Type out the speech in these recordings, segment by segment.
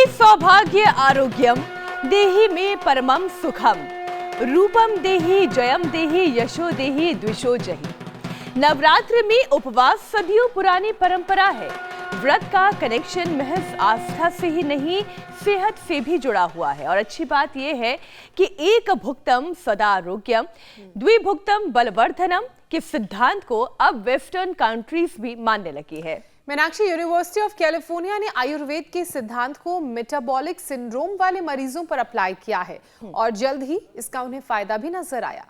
सौभाग्य आरोग्यम देहि मे परमम सुखम रूपम देहि जयम देहि यशो देहि द्विषो जहि। नवरात्र में उपवास सदियों पुरानी परंपरा है। व्रत का कनेक्शन महज आस्था से ही नहीं, सेहत से भी जुड़ा हुआ है। और अच्छी बात यह है कि एक भुक्तम सदा आरोग्यम द्विभुक्तम बलवर्धनम के सिद्धांत को अब वेस्टर्न कंट्रीज भी मानने लगी है। मीनाक्षी, यूनिवर्सिटी ऑफ कैलिफोर्निया ने आयुर्वेद के सिद्धांत को मेटाबॉलिक सिंड्रोम वाले मरीजों पर अप्लाई किया है और जल्द ही इसका उन्हें फायदा भी नजर आया।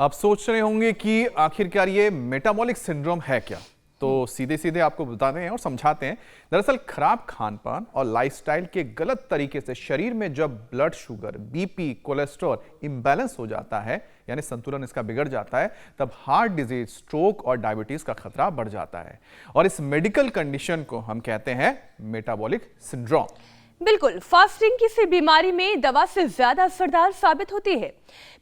आप सोच रहे होंगे कि आखिरकार ये मेटाबॉलिक सिंड्रोम है क्या, तो सीधे सीधे आपको बताते हैं और समझाते हैं। दरअसल खराब खान पान और लाइफस्टाइल के गलत तरीके से शरीर में जब blood sugar, BP, cholesterol imbalance हो जाता है, यानी संतुलन इसका बिगड़ जाता है, तब हार्ट डिजीज, स्ट्रोक और डायबिटीज का खतरा बढ़ जाता है। और इस मेडिकल कंडीशन को हम कहते हैं मेटाबॉलिक सिंड्रोम। बिल्कुल, फास्टिंग किसी बीमारी में दवा से ज्यादा असरदार साबित होती है।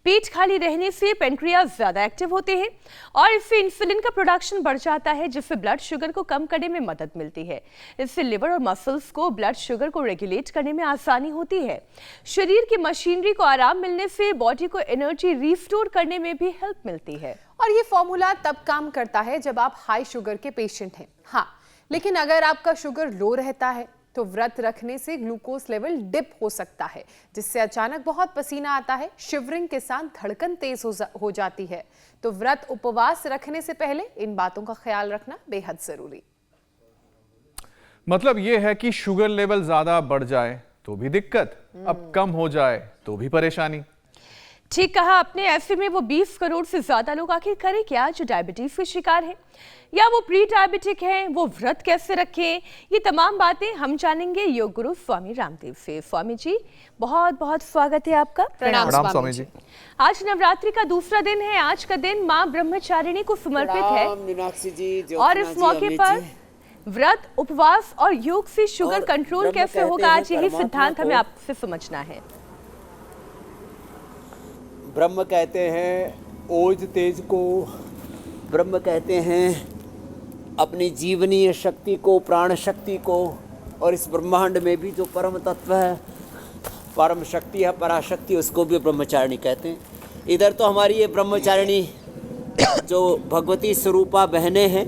पेट खाली रहने से पेनक्रियास ज्यादा एक्टिव होते हैं और इससे इंसुलिन का प्रोडक्शन बढ़ जाता है, जिससे ब्लड शुगर को कम करने में मदद मिलती है। इससे लिवर और मसल्स को ब्लड शुगर को रेगुलेट करने में आसानी होती है। शरीर की मशीनरी को आराम मिलने से बॉडी को एनर्जी रिस्टोर करने में भी हेल्प मिलती है। और ये फॉर्मूला तब काम करता है जब आप हाई शुगर के पेशेंट हैं। हाँ, लेकिन अगर आपका शुगर लो रहता है तो व्रत रखने से ग्लूकोज लेवल डिप हो सकता है, जिससे अचानक बहुत पसीना आता है, शिवरिंग के साथ धड़कन तेज हो जाती है। तो व्रत उपवास रखने से पहले इन बातों का ख्याल रखना बेहद जरूरी। मतलब यह है कि शुगर लेवल ज्यादा बढ़ जाए तो भी दिक्कत, अब कम हो जाए तो भी परेशानी। ठीक कहा आपने। ऐसे में वो 20 करोड़ से ज्यादा लोग आखिर करें क्या जो डायबिटीज के शिकार हैं या वो प्री डायबिटिक हैं, वो व्रत कैसे रखें, ये तमाम बातें हम जानेंगे योग गुरु स्वामी रामदेव से। स्वामी जी, बहुत बहुत स्वागत है आपका। प्रणाम स्वामी जी। आज नवरात्रि का दूसरा दिन है। आज का दिन माँ ब्रह्मचारिणी को समर्पित है और इस मौके पर व्रत, उपवास और योग से शुगर कंट्रोल कैसे होगा, आज यही सिद्धांत हमें आपसे समझना है। ब्रह्म कहते हैं ओज तेज को, ब्रह्म कहते हैं अपनी जीवनीय शक्ति को, प्राण शक्ति को। और इस ब्रह्मांड में भी जो परम तत्व है, परम शक्ति है, पराशक्ति, उसको भी ब्रह्मचारिणी कहते हैं। इधर तो हमारी ये ब्रह्मचारिणी जो भगवती स्वरूपा बहनें हैं,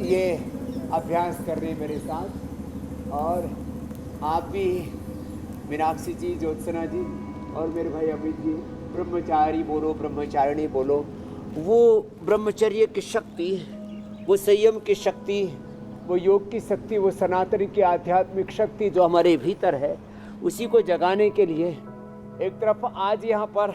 ये अभ्यास कर रही हैं मेरे साथ। और आप भी मीनाक्षी जी, ज्योत्सना जी और मेरे भाई अमित जी, ब्रह्मचारी बोलो, ब्रह्मचारिणी बोलो। वो ब्रह्मचर्य की शक्ति, वो संयम की शक्ति, वो योग की शक्ति, वो सनातन की आध्यात्मिक शक्ति जो हमारे भीतर है, उसी को जगाने के लिए एक तरफ आज यहाँ पर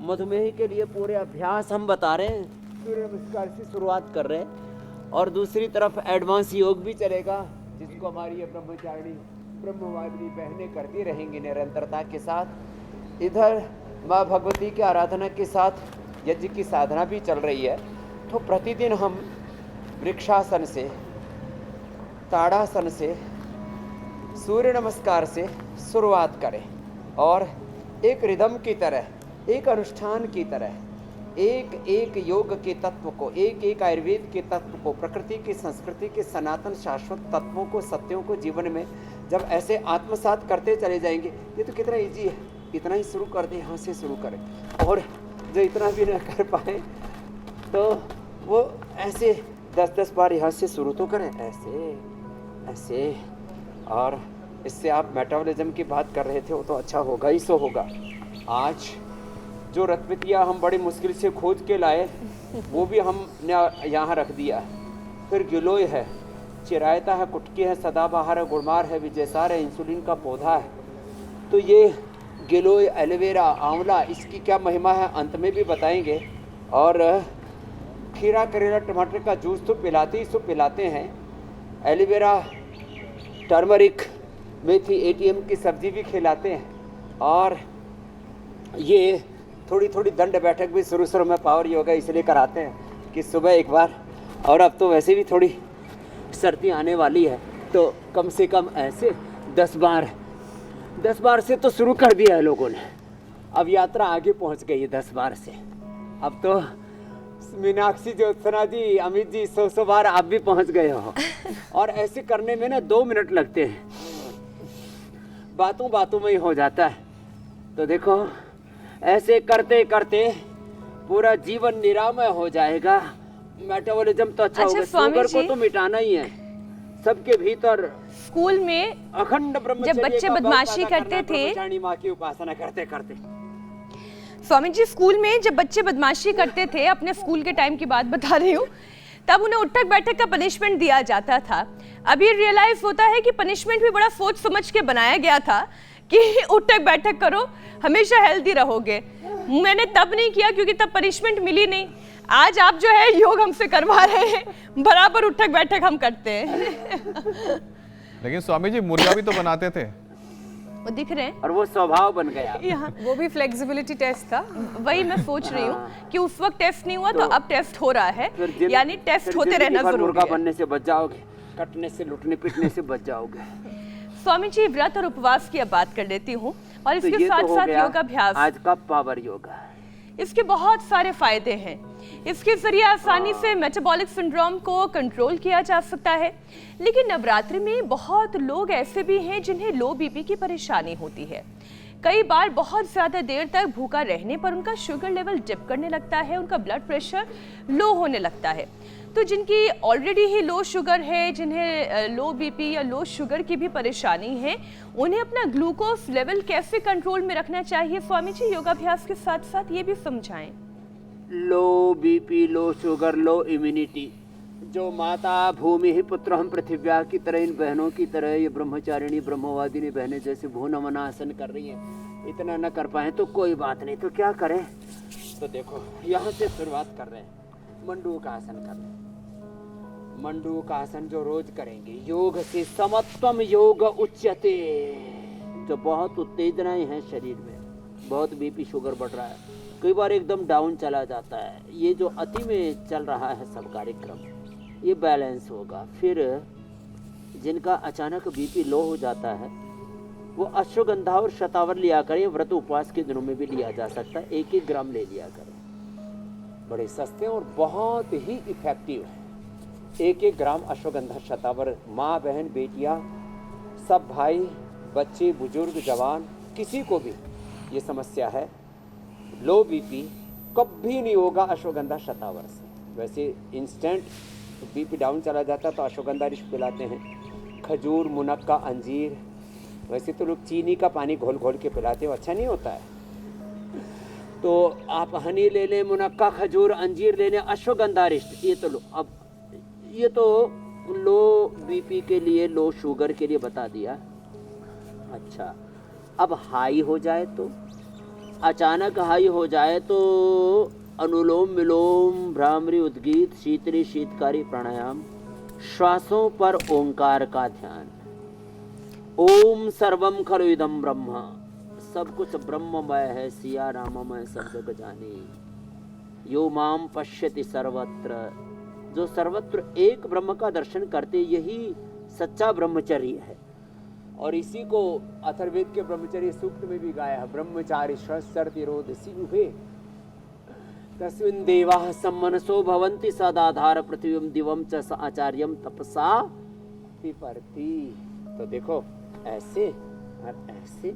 मधुमेह के लिए पूरे अभ्यास हम बता रहे हैं, सूर्य नमस्कार से शुरुआत कर रहे हैं, और दूसरी तरफ एडवांस योग भी चलेगा, जिसको हमारी ये ब्रह्मचारिणी ब्रह्मवादिनी बहनें करती रहेंगी निरंतरता के साथ। इधर माँ भगवती की आराधना के साथ यज्ञ की साधना भी चल रही है। तो प्रतिदिन हम वृक्षासन से, ताड़ासन से, सूर्य नमस्कार से शुरुआत करें और एक रिदम की तरह, एक अनुष्ठान की तरह, एक एक योग के तत्व को, एक एक आयुर्वेद के तत्व को, प्रकृति की, संस्कृति के सनातन शाश्वत तत्वों को, सत्यों को जीवन में जब ऐसे आत्मसात करते चले जाएंगे, ये तो कितना ईजी है। इतना ही शुरू कर दें, यहाँ से शुरू करें। और जो इतना भी ना कर पाए तो वो ऐसे 10-10 बार यहाँ से शुरू तो करें, ऐसे ऐसे। और इससे आप मेटाबॉलिज्म की बात कर रहे थे, वो तो अच्छा होगा ही सो होगा। आज जो रतपतिया हम बड़ी मुश्किल से खोज के लाए, वो भी हमने यहाँ रख दिया। फिर गिलोय है, चिरायता है, कुटकी है, सदाबहार है, गुड़मार है, विजयसार है, इंसुलिन का पौधा है। तो ये गिलोय, एलोवेरा, आंवला, इसकी क्या महिमा है अंत में भी बताएंगे। और खीरा, करेला, टमाटर का जूस तो पिलाते हैं। एलोवेरा, टर्मरिक, मेथी, एटीएम की सब्जी भी खिलाते हैं। और ये थोड़ी थोड़ी दंड बैठक भी शुरू में पावर योगा इसलिए कराते हैं कि सुबह एक बार, और अब तो वैसे भी थोड़ी सर्दी आने वाली है, तो कम से कम ऐसे 10 बार से तो शुरू कर दिया है लोगों ने। अब यात्रा आगे पहुंच गई है 10 बार से। अब तो मीनाक्षी, ज्योत्सना जी, अमित जी, 100 बार आप भी पहुंच गए हो। और ऐसे करने में ना 2 मिनट लगते हैं। बातों बातों में ही हो जाता है। तो देखो ऐसे करते करते पूरा जीवन निरामय हो जाएगा। मेटाबॉलिज्म तो अच्छा होगा, स्वामी शुगर को जी। तो मिटाना ही है। सबके भीतर स्कूल में अखंड ब्रह्मचर्य जब बच्चे का बल बदमाशी पैदा करते करना, थे, ब्रह्मचारिणी माँ की उपासना करते करते। स्वामी जी स्कूल में जब बच्चे बदमाशी करते थे, अपने स्कूल के टाइम की बात बता रही हूँ, तब उन्हें उठक बैठक का पनिशमेंट दिया जाता था। अब ये रियलाइज होता है कि पनिशमेंट भी बड़ा सोच समझ के बनाया गया था कि उठक बैठक करो, हमेशा हेल्दी रहोगे। मैंने तब नहीं किया क्योंकि तब पनिशमेंट मिली नहीं। आज आप जो है योग हमसे करवा रहे हैं, बराबर उठक बैठक हम करते हैं। लेकिन स्वामी जी मुर्गा भी तो बनाते थे। वो दिख रहे हैं और वो स्वभाव बन गया। यहाँ, वो भी फ्लेक्सिबिलिटी टेस्ट था। वही मैं सोच रही हूँ कि उस वक्त टेस्ट नहीं हुआ तो अब टेस्ट हो रहा है, फिर यानी टेस्ट होते रहना जरूरी मुर्गा है। बनने से बच जाओगे, कटने से लुटने पिटने से बच जाओगे। स्वामी जी व्रत और उपवास की अब बात कर लेती हूँ, और तो इसके ये साथ तो हो साथ गया योगाभ्यास। आज का पावर योगा। इसके बहुत सारे फायदे हैं। इसके जरिए आसानी से मेटाबॉलिक सिंड्रोम को कंट्रोल किया जा सकता है। लेकिन नवरात्रि में बहुत लोग ऐसे भी हैं जिन्हें लो बीपी की परेशानी होती है। कई बार बहुत ज्यादा देर तक भूखा रहने पर उनका शुगर लेवल डिप करने लगता है, उनका ब्लड प्रेशर लो होने लगता है। तो जिनकी ऑलरेडी ही लो शुगर है, जिन्हें लो बीपी या लो शुगर की भी परेशानी है, उन्हें अपना ग्लूकोज लेवल कैसे कंट्रोल में रखना चाहिए? स्वामी जी योगाभ्यास के साथ साथ ये भी समझाएं। लो बीपी, लो शुगर, लो इम्यूनिटी, जो माता भूमि ही पुत्र हम पृथिव्या की तरह, इन बहनों की तरह ये ब्रह्मचारिणी ब्रह्मवादिनी बहनें जैसे भूनमनासन कर रही हैं, इतना न कर पाए तो कोई बात नहीं, तो क्या करें? तो देखो यहाँ से शुरुआत कर रहे हैं, मंडूक आसन कर रहे हैं। मंडूक आसन जो रोज करेंगे, योग से समत्वम योग उच्यते। जो बहुत उत्तेजनाएं हैं शरीर में, बहुत बीपी शुगर बढ़ रहा है, कई बार एकदम डाउन चला जाता है, ये जो अति में चल रहा है सब कार्यक्रम, ये बैलेंस होगा। फिर जिनका अचानक बीपी लो हो जाता है, वो अश्वगंधा और शतावर लिया करें। व्रत उपवास के दिनों में भी लिया जा सकता है, 1-1 ग्राम ले लिया करें। बड़े सस्ते और बहुत ही इफेक्टिव है। 1-1 ग्राम अश्वगंधा शतावर, माँ बहन बेटियाँ सब, भाई बच्चे बुजुर्ग जवान, किसी को भी ये समस्या है, लो बीपी कभी नहीं होगा अश्वगंधा शतावर से। वैसे इंस्टेंट बीपी डाउन चला जाता तो अश्वगंधा रिश्क पिलाते हैं, खजूर, मुनक्का, अंजीर। वैसे तो लोग चीनी का पानी घोल घोल के पिलाते हैं, अच्छा नहीं होता है। तो आप हनी ले लें, मुनक्का, खजूर, अंजीर ले लें, अश्वगंधा रिश्क, ये तो लो। अब ये तो लो बीपी के लिए, लो शुगर के लिए बता दिया। अच्छा, अब हाई हो जाए तो, अचानक हाई हो जाए तो अनुलोम विलोम, भ्रामरी, उद्गीत, शीतली शीतकारी प्राणायाम, श्वासों पर ओंकार का ध्यान। ओम सर्वम खलु इदं ब्रह्म, सब कुछ ब्रह्ममय है, सिया राममय सब जग जाने। यो माम पश्यति सर्वत्र, जो सर्वत्र एक ब्रह्म का दर्शन करते, यही सच्चा ब्रह्मचर्य है। और इसी को अथर्ववेद के ब्रह्मचर्य सूक्त में भी गाया है, ब्रह्मचारी शस्त्रतिरोधसी उभे तस्मिन् देवाः सम्मनसो भवन्ति सदाधार पृथ्वीं दिवं च स आचार्यं तपसा पिपर्ति। तो देखो ऐसे और ऐसे,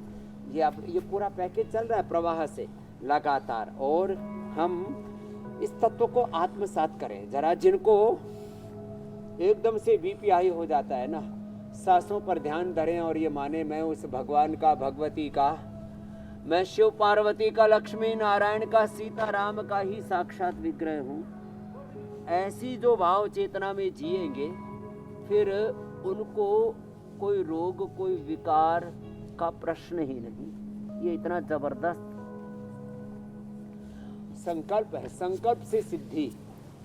ये पूरा पैकेज चल रहा है प्रवाह से लगातार। और हम इस तत्व को आत्मसात करें जरा। जिनको एकदम से बीपी हाई हो जाता है ना, सांसों पर ध्यान धरें और ये माने मैं उस भगवान का, भगवती का, मैं शिव पार्वती का, लक्ष्मी नारायण का, सीता राम का ही साक्षात विग्रह हूँ। ऐसी जो भाव चेतना में जिएंगे, फिर उनको कोई रोग, कोई विकार का प्रश्न ही नहीं। ये इतना जबरदस्त संकल्प है, संकल्प से सिद्धि।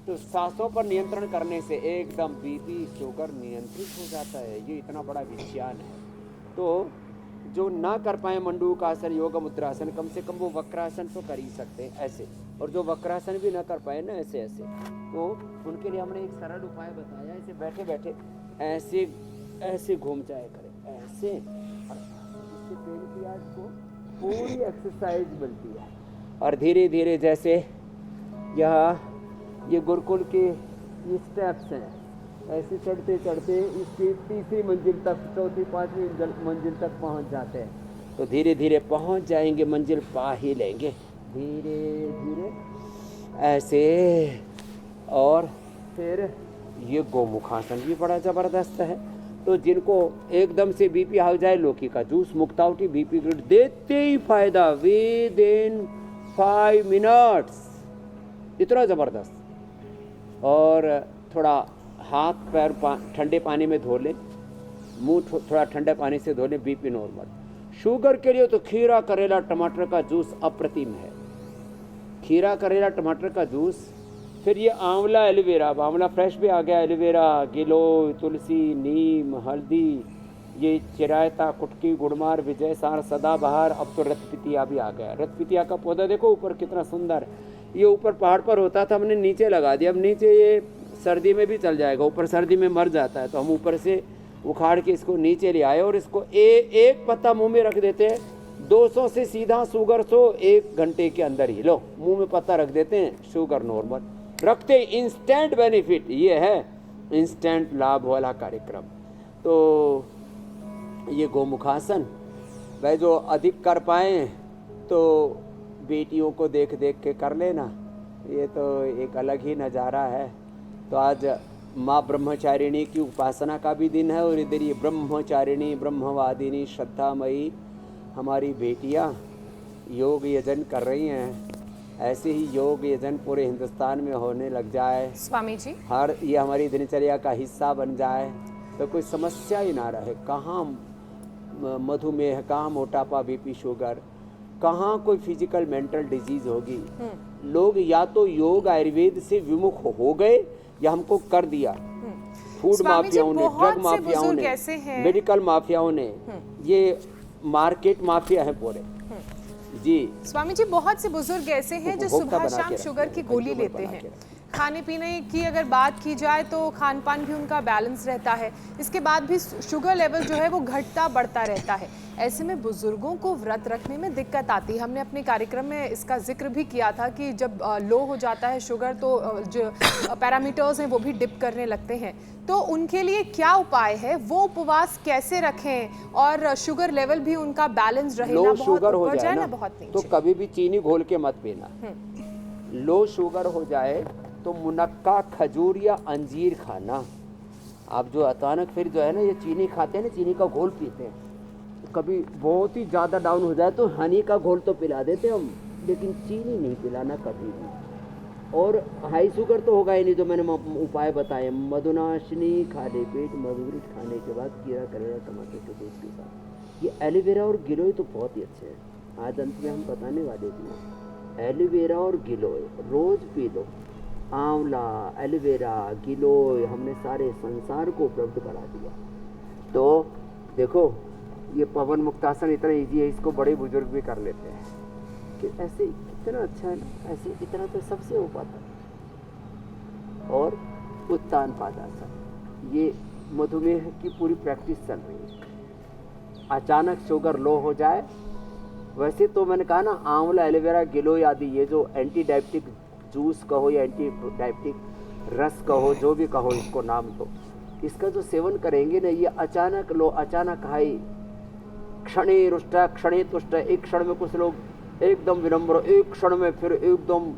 तो सांसों पर नियंत्रण करने से एकदम बीपी शुगर नियंत्रित हो जाता है। ये इतना बड़ा विज्ञान है। तो जो ना कर पाए मंडूक आसन, योग मुद्रासन, कम से कम वो वक्रासन तो कर ही सकते हैं ऐसे। और जो वक्रासन भी ना कर पाए ना ऐसे ऐसे, तो उनके लिए हमने एक सरल उपाय बताया। ऐसे बैठे बैठे ऐसे ऐसे घूम जाए करें ऐसे, और इससे पेनक्रियाज को पूरी एक्सरसाइज मिलती है। और धीरे धीरे जैसे ये गुरुकुल के ये स्टेप्स हैं, ऐसे चढ़ते चढ़ते इसकी तीसरी मंजिल तक, चौथी पांचवी मंजिल तक पहुंच जाते हैं। तो धीरे धीरे पहुंच जाएंगे, मंजिल पा ही लेंगे धीरे धीरे ऐसे। और फिर ये गोमुखासन भी बड़ा ज़बरदस्त है। तो जिनको एकदम से बीपी हो जाए, लौकी का जूस, मुक्तावटी, बीपी ग्रिड देते ही फायदा विद इन 5 मिनट्स, इतना ज़बरदस्त। और थोड़ा हाथ पैर ठंडे पानी में धो लें, मुंह थोड़ा ठंडे पानी से धो लें, बीपी नॉर्मल। शुगर के लिए तो खीरा, करेला, टमाटर का जूस अप्रतिम है। खीरा, करेला, टमाटर का जूस। फिर ये आंवला, एलोवेरा, आंवला फ्रेश भी आ गया, एलोवेरा, गिलोय, तुलसी, नीम, हल्दी, ये चिरायता, कुटकी, गुड़मार, विजय सार, सदाबहार, अब तो रतपितिया भी आ गया। रतपितिया का पौधा देखो ऊपर कितना सुंदर, ये ऊपर पहाड़ पर होता था, हमने नीचे लगा दिया। अब नीचे ये सर्दी में भी चल जाएगा, ऊपर सर्दी में मर जाता है, तो हम ऊपर से उखाड़ के इसको नीचे ले आए और इसको एक पत्ता मुंह में रख देते हैं। 200 से सीधा शुगर 1 घंटे के अंदर ही लो, मुंह में पत्ता रख देते हैं, शुगर नॉर्मल रखते, इंस्टेंट बेनिफिट। ये है इंस्टेंट लाभ वाला कार्यक्रम। तो ये गोमुखासन भाई जो अधिक कर पाए तो बेटियों को देख देख के कर लेना, ये तो एक अलग ही नज़ारा है। तो आज माँ ब्रह्मचारिणी की उपासना का भी दिन है और इधर ये ब्रह्मचारिणी, ब्रह्मवादिनी, श्रद्धामयी हमारी बेटियाँ योग यजन कर रही हैं। ऐसे ही योग यजन पूरे हिंदुस्तान में होने लग जाए, स्वामी जी, हर ये हमारी दिनचर्या का हिस्सा बन जाए, तो कोई समस्या ही ना रहे। कहाँ मधुमेह, कहाँ मोटापा, बीपी, शुगर, कहाँ कोई फिजिकल मेंटल डिजीज होगी। लोग या तो योग आयुर्वेद से विमुख हो गए या हमको कर दिया। फूड माफियाओं ने, ड्रग माफियाओं ने, मेडिकल माफियाओं ने, ये मार्केट माफिया है पूरे। जी स्वामी जी, बहुत से बुजुर्ग ऐसे हैं जो सुबह शाम शुगर की गोली लेते हैं। खाने पीने की अगर बात की जाए तो खान पान भी उनका बैलेंस रहता है, इसके बाद भी शुगर लेवल जो है वो घटता बढ़ता रहता है। ऐसे में बुजुर्गों को व्रत रखने में दिक्कत आती है। हमने अपने कार्यक्रम में इसका जिक्र भी किया था कि जब लो हो जाता है शुगर तो जो पैरामीटर्स हैं वो भी डिप करने लगते हैं। तो उनके लिए क्या उपाय है, वो उपवास कैसे रखें और शुगर लेवल भी उनका बैलेंस रहे, लो ना शुगर बहुत हो जाए ना बहुत तो कभी भी चीनी घोल के मत पीना। लो शुगर हो जाए तो मुनक्का, खजूर या अंजीर खाना। आप जो अचानक फिर जो है ना ये चीनी खाते हैं ना, चीनी का घोल पीते हैं, कभी बहुत ही ज़्यादा डाउन हो जाए तो हनी का घोल तो पिला देते हम, लेकिन चीनी नहीं पिलाना कभी भी। और हाई शुगर तो होगा ही नहीं, जो मैंने उपाय बताए, मधुनाशिनी, खाली पेट, मधुरित खाने के बाद कीड़ा, करेला, टमाटर के जूस के साथ। ये एलोवेरा और गिलोय तो बहुत ही अच्छे हैं। आज अंत में हम बताने वाले थे, एलोवेरा और गिलोय रोज पी लो। आंवला, एलोवेरा, गिलोय हमने सारे संसार को उपलब्ध करा दिया। तो देखो ये पवन मुक्तासन इतना इजी है, इसको बड़े बुजुर्ग भी कर लेते हैं कि ऐसे कितना अच्छा है ना, ऐसे इतना तो सबसे हो पाता। और उत्तान पादासन, ये मधुमेह की पूरी प्रैक्टिस चल रही है। अचानक शुगर लो हो जाए, वैसे तो मैंने कहा ना आंवला, एलोवेरा, गिलोय आदि ये जो एंटी डायबिटिक जूस कहो या एंटी डायबिटिक रस कहो, जो भी कहो इसको नाम दो, इसका जो सेवन करेंगे ना, ये अचानक लो, अचानक हाई, क्षणे रुष्ट, क्षणे तुष्ट। एक क्षण में कुछ लोग एकदम विनम्र, एक क्षण में फिर एकदम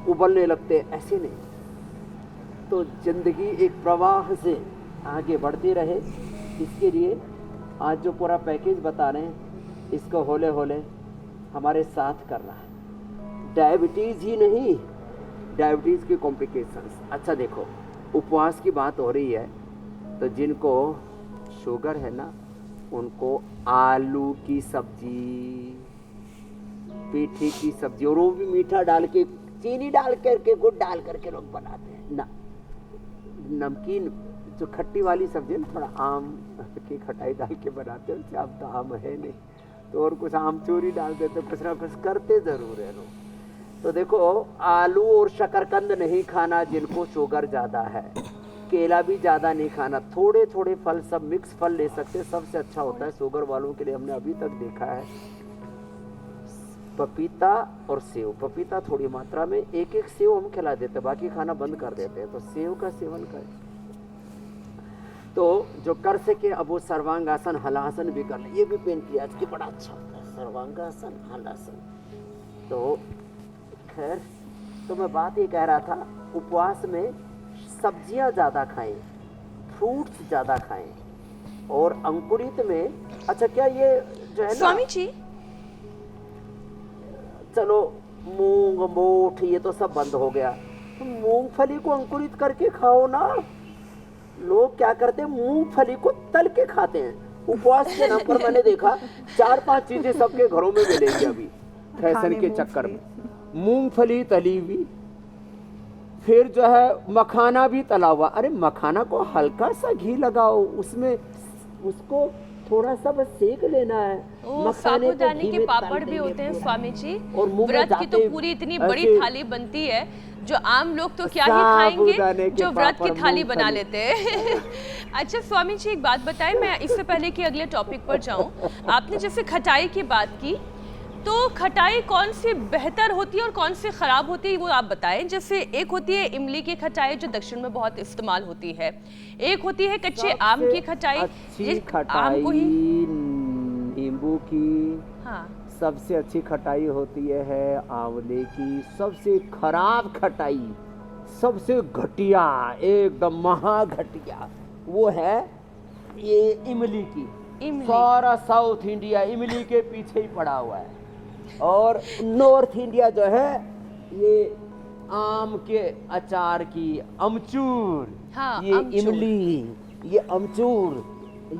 उबलने लगते, ऐसे नहीं। तो जिंदगी एक प्रवाह से आगे बढ़ती रहे, इसके लिए आज जो पूरा पैकेज बता रहे हैं, इसको होले होले हमारे साथ करना है। डायबिटीज़ ही नहीं, डायबिटीज़ के कॉम्प्लिकेशंस। अच्छा देखो, उपवास की बात हो रही है, तो जिनको शुगर है ना, उनको आलू की सब्जी, पेठी की सब्जी, और वो भी मीठा डाल के, चीनी डाल करके, गुड़ डाल करके लोग बनाते हैं ना। नमकीन जो खट्टी वाली सब्जी है, थोड़ा आम की खटाई डाल के बनाते हैं, अब तो आम है नहीं तो और कुछ आमचूरी डाल देते, कुछ ना कुछ करते ज़रूर है लोग। तो देखो, आलू और शकरकंद नहीं खाना जिनको शुगर ज़्यादा है, केला भी ज़्यादा नहीं खाना, थोड़े थोड़े फल, सब मिक्स फल ले सकते, सबसे अच्छा होता है शुगर वालों के लिए। हमने अभी तक देखा है पपीता और सेव, पपीता थोड़ी मात्रा में, एक एक सेव हम खिला देते, बाकी खाना बंद कर देते हैं। तो सेव का सेवन करें, तो जो कर सके अब वो सर्वांगासन हलासन भी कर ले। ये भी पेन किया आज की बड़ा अच्छा होता है, सर्वांगासन हलासन। तो खैर, तो मैं बात ये कह रहा था, उपवास में सब्जियां ज़्यादा खाएं, फ्रूट्स ज़्यादा खाएं, और अंकुरित में अच्छा क्या ये जो है ना, स्वामी जी चलो मूंग मोठ ये तो सब बंद हो गया, तो मूंगफली को अंकुरित करके खाओ ना। लोग क्या करते हैं, मूंगफली को तल के खाते हैं उपवास के नाम पर। मैंने देखा 4-5 चीजें सबके घरों में मिलेगी अभी फैशन के चक्कर में। मूंगफली तली हुई, फिर जो है मखाना भी तला हुआ। अरे मखाना को हल्का सा घी लगाओ, उसमें उसको थोड़ा सा बस सेक लेना है। मखाने को साबूदाने घी के में पापड़ तल भी देंगे होते हैं पूरा। स्वामी जी। और मुंह में व्रत की तो जाते पूरी इतनी बड़ी ऐसे- थाली बनती है, जो आम लोग तो क्या ही खाएंगे, साबूदाने के जो व्रत की पापड़, थाली बना मूंगफली। लेते हैं। अच्छा स्वामी जी एक बात बताएं, मैं इससे पहले कि अगले टॉपिक पर जाऊं, आपने जैसे खटाई की बात की, तो खटाई कौन सी बेहतर होती है और कौन सी खराब होती है वो आप बताएं। जैसे एक होती है इमली की खटाई जो दक्षिण में बहुत इस्तेमाल होती है, एक होती है कच्चे आम की खटाई, अच्छी जिस खटाई आम को ही नींबू की, हाँ सबसे अच्छी खटाई होती है आंवले की। सबसे खराब खटाई, सबसे घटिया, एकदम महा घटिया, वो है ये इमली की। इमली। सारा साउथ इंडिया इमली के पीछे ही पड़ा हुआ है, और नॉर्थ इंडिया जो है ये आम के अचार की अमचूर, हाँ, ये अमचूर। इमली, ये अमचूर,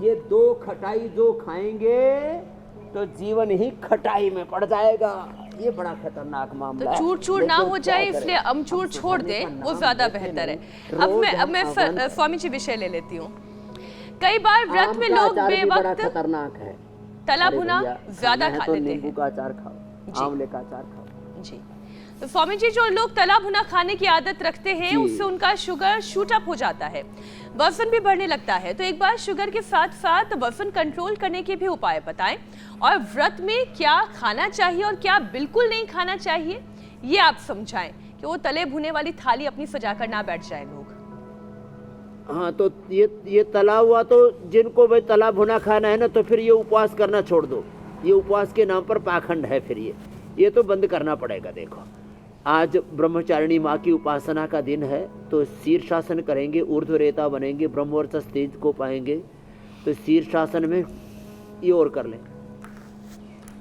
ये 2 खटाई जो खाएंगे तो जीवन ही खटाई में पड़ जाएगा। ये बड़ा खतरनाक मामला तो है। चूर चूर ना लेकिन हो क्या जाए करें? इसलिए अमचूर अब छोड़ खाने दे, का वो नाम ज्यादा लेते बेहतर है। नहीं। अब रोज मैं हम अवन- स्वामी जी विषय ले लेती हूँ। कई बार व्रत आम में का लोग अचार भी बड़ा बेवक्त खतरनाक है। तला अरे भुना भैया, ज्यादा खाना है खा तो लेते नींबू हैं का अचार जी। खाओ, आंवले का अचार खाओ। जी। तो स्वामी जी जो लोग तला भुना खाने की आदत रखते हैं जी। उससे उनका शुगर शूट अप हो जाता है, वजन भी बढ़ने लगता है। तो एक बार शुगर के साथ साथ वजन कंट्रोल करने के भी उपाय बताएं, और व्रत में क्या खाना चाहिए और क्या बिल्कुल नहीं खाना चाहिए ये आप समझाएं, कि वो तले भुने वाली थाली अपनी सजाकर ना बैठ जाए लोग। हाँ, तो ये तला हुआ, तो जिनको भाई तला भुना खाना है ना, तो फिर ये उपवास करना छोड़ दो। ये उपवास के नाम पर पाखंड है, फिर ये तो बंद करना पड़ेगा। देखो, आज ब्रह्मचारिणी माँ की उपासना का दिन है, तो शीर्षासन करेंगे, ऊर्ध्वरेता बनेंगे, ब्रह्मवर्चस तेज को पाएंगे। तो शीर्षासन में ये और कर लें,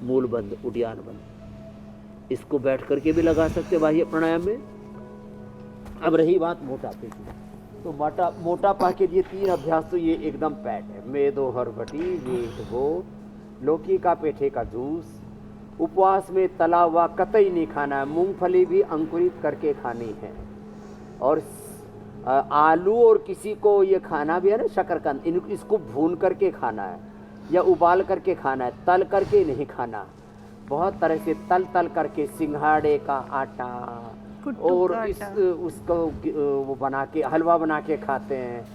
मूल बंद, उड्डयन बंद, इसको बैठ करके भी लगा सकते बाह्य प्राणायाम में। अब रही बात मोटापे की, तो मोटापा के लिए 3 अभ्यास तो ये एकदम पैट है। मेदो हरभटी, वेट गो, लौकी का पेठे का जूस। उपवास में तला हुआ कतई नहीं खाना है, मूंगफली भी अंकुरित करके खानी है, और आलू, और किसी को ये खाना भी है ना शकरकंद, इसको भून करके खाना है या उबाल करके खाना है, तल करके नहीं खाना। बहुत तरह से तल करके, सिंघाड़े का आटा और उसको वो बना के हलवा बना के खाते हैं।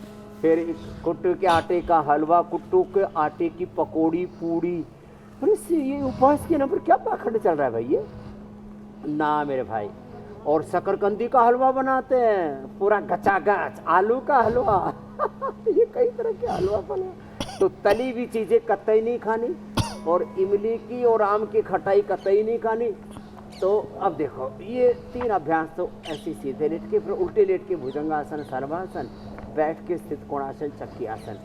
फिर कुट्टू के आटे का हलवा, कुट्टू के आटे की पकौड़ी, पूड़ी। अरे ये उपवास के नंबर क्या पाखंड चल रहा है भाई ये ना मेरे भाई। और शकरकंदी का हलवा बनाते हैं, पूरा गचागच, आलू का हलवा ये कई तरह के हलवा बना। तो तली हुई चीज़ें कतई नहीं खानी, और इमली की और आम की खटाई कतई नहीं खानी। तो अब देखो, ये 3 अभ्यास तो ऐसे सीधे लेट के, फिर उल्टे लेट के भुजंगासन, सर्वासन, बैठ के स्थित कोणासन, चक्की आसन।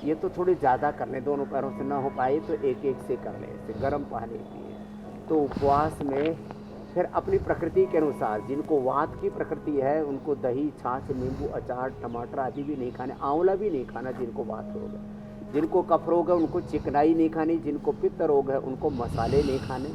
ये तो थोड़े ज़्यादा करने, दोनों पैरों से ना हो पाए तो एक एक से कर लें, ऐसे गर्म पानी पिए। तो उपवास में फिर अपनी प्रकृति के अनुसार, जिनको वात की प्रकृति है उनको दही, छाछ, नींबू, अचार, टमाटर आदि भी नहीं खाने, आंवला भी नहीं खाना जिनको वात रोग है। जिनको कफ रोग है उनको चिकनाई नहीं खानी, जिनको पित्त रोग है उनको मसाले नहीं खाने।